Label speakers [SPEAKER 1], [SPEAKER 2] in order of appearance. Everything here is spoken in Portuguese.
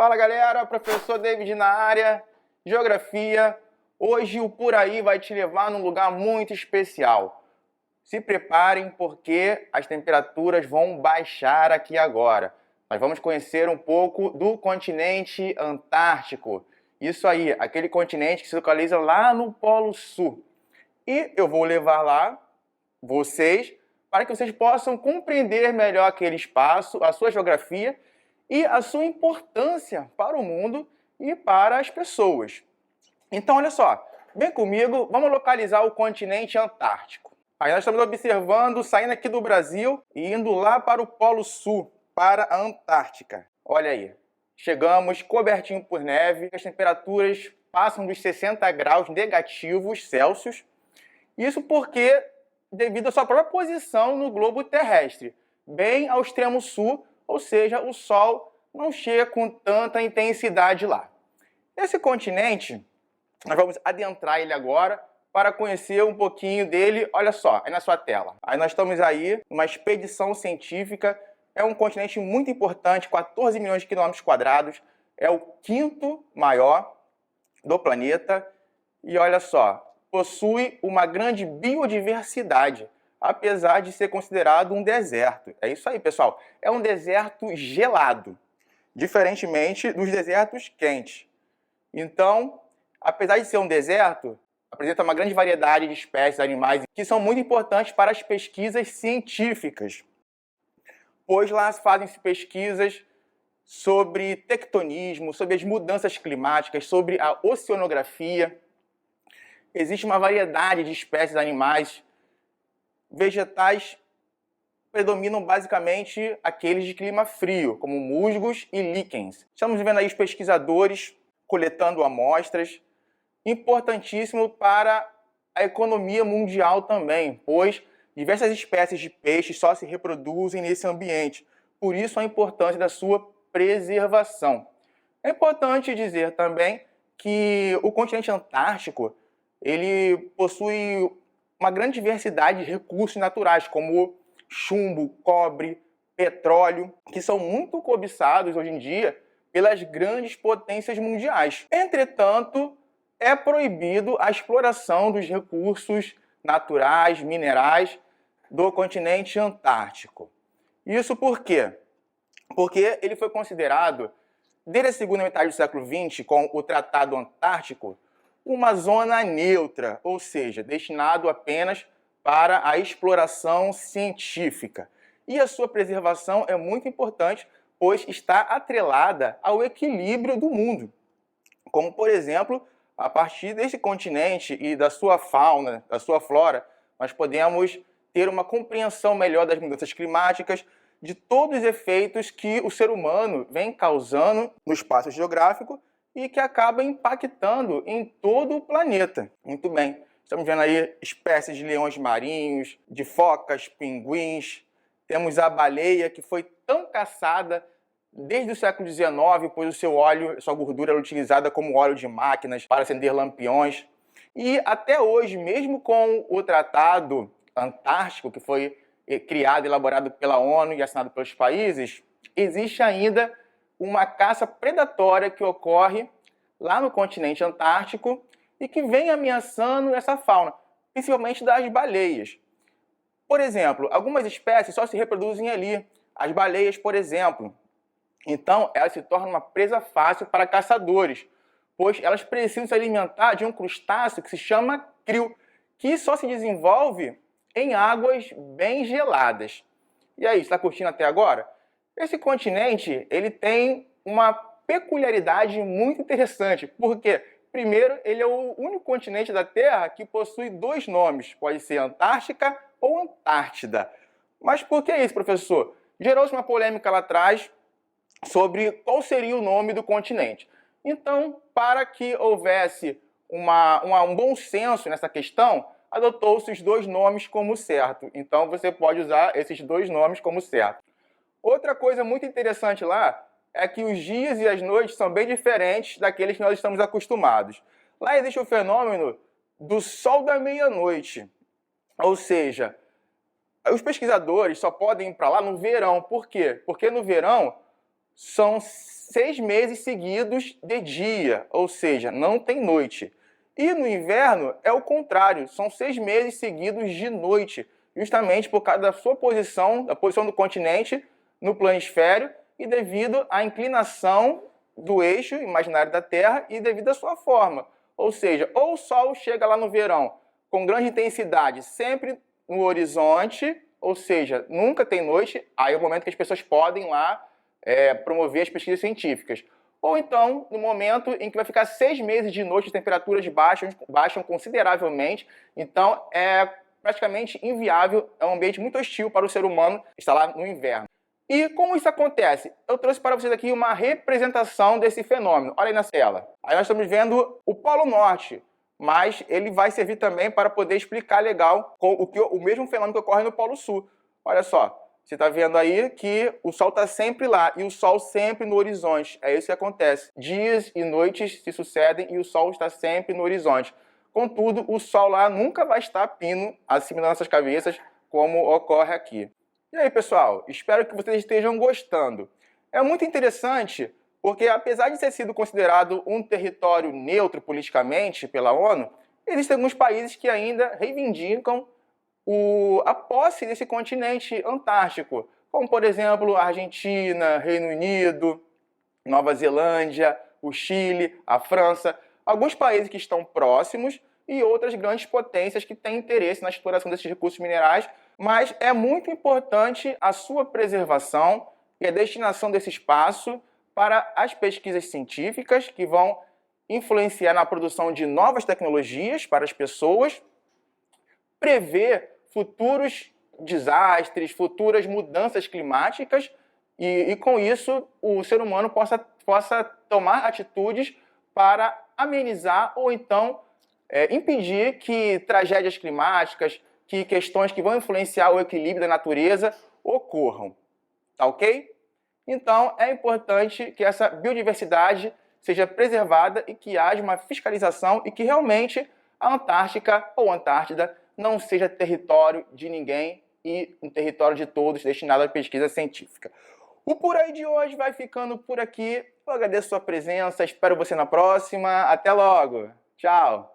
[SPEAKER 1] Fala galera, professor David na área, Geografia. Hoje o Por Aí vai te levar num lugar muito especial. Se preparem porque as temperaturas vão baixar aqui agora. Nós vamos conhecer um pouco do continente Antártico. Isso aí, aquele continente que se localiza lá no Polo Sul. E eu vou levar lá vocês para que vocês possam compreender melhor aquele espaço, a sua geografia e a sua importância para o mundo e para as pessoas. Então, olha só, vem comigo, vamos localizar o continente Antártico. Aí nós estamos observando, saindo aqui do Brasil e indo lá para o Polo Sul, para a Antártica. Olha aí, chegamos cobertinho por neve, as temperaturas passam dos 60 graus negativos Celsius. Isso porque, devido à sua própria posição no globo terrestre, bem ao extremo sul, ou seja, o Sol não chega com tanta intensidade lá. Esse continente, nós vamos adentrar ele agora para conhecer um pouquinho dele. Olha só, aí na sua tela. Aí nós estamos aí numa expedição científica. É um continente muito importante, 14 milhões de quilômetros quadrados. É o quinto maior do planeta. E olha só, possui uma grande biodiversidade, apesar de ser considerado um deserto. É isso aí, pessoal. É um deserto gelado, diferentemente dos desertos quentes. Então, apesar de ser um deserto, apresenta uma grande variedade de espécies animais que são muito importantes para as pesquisas científicas, pois lá fazem-se pesquisas sobre tectonismo, sobre as mudanças climáticas, sobre a oceanografia. Existe uma variedade de espécies animais. Vegetais predominam basicamente aqueles de clima frio, como musgos e líquens. Estamos vendo aí os pesquisadores coletando amostras, importantíssimo para a economia mundial também, pois diversas espécies de peixes só se reproduzem nesse ambiente. Por isso a importância da sua preservação. É importante dizer também que o continente Antártico ele possui uma grande diversidade de recursos naturais, como chumbo, cobre, petróleo, que são muito cobiçados hoje em dia pelas grandes potências mundiais. Entretanto, é proibido a exploração dos recursos naturais, minerais do continente Antártico. Isso por quê? Porque ele foi considerado, desde a segunda metade do século XX, com o Tratado Antártico, uma zona neutra, ou seja, destinado apenas para a exploração científica. E a sua preservação é muito importante, pois está atrelada ao equilíbrio do mundo. Como, por exemplo, a partir desse continente e da sua fauna, da sua flora, nós podemos ter uma compreensão melhor das mudanças climáticas, de todos os efeitos que o ser humano vem causando no espaço geográfico e que acaba impactando em todo o planeta. Muito bem, estamos vendo aí espécies de leões marinhos, de focas, pinguins. Temos a baleia, que foi tão caçada desde o século XIX, pois o seu óleo, sua gordura era utilizada como óleo de máquinas para acender lampiões. E até hoje, mesmo com o Tratado Antártico, que foi criado e elaborado pela ONU e assinado pelos países, existe ainda uma caça predatória que ocorre lá no continente Antártico e que vem ameaçando essa fauna, principalmente das baleias. Por exemplo, algumas espécies só se reproduzem ali, as baleias, por exemplo. Então, elas se tornam uma presa fácil para caçadores, pois elas precisam se alimentar de um crustáceo que se chama krill, que só se desenvolve em águas bem geladas. E aí, está curtindo até agora? Esse continente ele tem uma peculiaridade muito interessante, porque, primeiro, ele é o único continente da Terra que possui dois nomes, pode ser Antártica ou Antártida. Mas por que isso, professor? Gerou-se uma polêmica lá atrás sobre qual seria o nome do continente. Então, para que houvesse um bom senso nessa questão, adotou-se os dois nomes como certo. Então, você pode usar esses dois nomes como certo. Outra coisa muito interessante lá é que os dias e as noites são bem diferentes daqueles que nós estamos acostumados. Lá existe o fenômeno do sol da meia-noite. Ou seja, os pesquisadores só podem ir para lá no verão. Por quê? Porque no verão são 6 meses seguidos de dia, ou seja, não tem noite. E no inverno é o contrário, são 6 meses seguidos de noite, justamente por causa da sua posição, da posição do continente no planisfério e devido à inclinação do eixo imaginário da Terra e devido à sua forma. Ou seja, ou o Sol chega lá no verão com grande intensidade, sempre no horizonte, ou seja, nunca tem noite, aí é o momento que as pessoas podem lá promover as pesquisas científicas. Ou então, no momento em que vai ficar 6 meses de noite, as temperaturas baixam consideravelmente, então é praticamente inviável, é um ambiente muito hostil para o ser humano estar lá no inverno. E como isso acontece? Eu trouxe para vocês aqui uma representação desse fenômeno. Olha aí na tela. Aí nós estamos vendo o Polo Norte, mas ele vai servir também para poder explicar legal o mesmo fenômeno que ocorre no Polo Sul. Olha só, você está vendo aí que o Sol está sempre lá e o Sol sempre no horizonte. É isso que acontece. Dias e noites se sucedem e o Sol está sempre no horizonte. Contudo, o Sol lá nunca vai estar pino acima das nossas cabeças, como ocorre aqui. E aí, pessoal, espero que vocês estejam gostando. É muito interessante porque, apesar de ter sido considerado um território neutro politicamente pela ONU, existem alguns países que ainda reivindicam a posse desse continente antártico, como, por exemplo, a Argentina, Reino Unido, Nova Zelândia, o Chile, a França, alguns países que estão próximos e outras grandes potências que têm interesse na exploração desses recursos minerais, mas é muito importante a sua preservação e a destinação desse espaço para as pesquisas científicas que vão influenciar na produção de novas tecnologias para as pessoas, prever futuros desastres, futuras mudanças climáticas e com isso o ser humano possa tomar atitudes para amenizar ou então impedir que tragédias climáticas, que questões que vão influenciar o equilíbrio da natureza ocorram. Tá ok? Então é importante que essa biodiversidade seja preservada e que haja uma fiscalização e que realmente a Antártica ou Antártida não seja território de ninguém e um território de todos destinado à pesquisa científica. O Por Aí de hoje vai ficando por aqui. Eu agradeço a sua presença, espero você na próxima. Até logo. Tchau.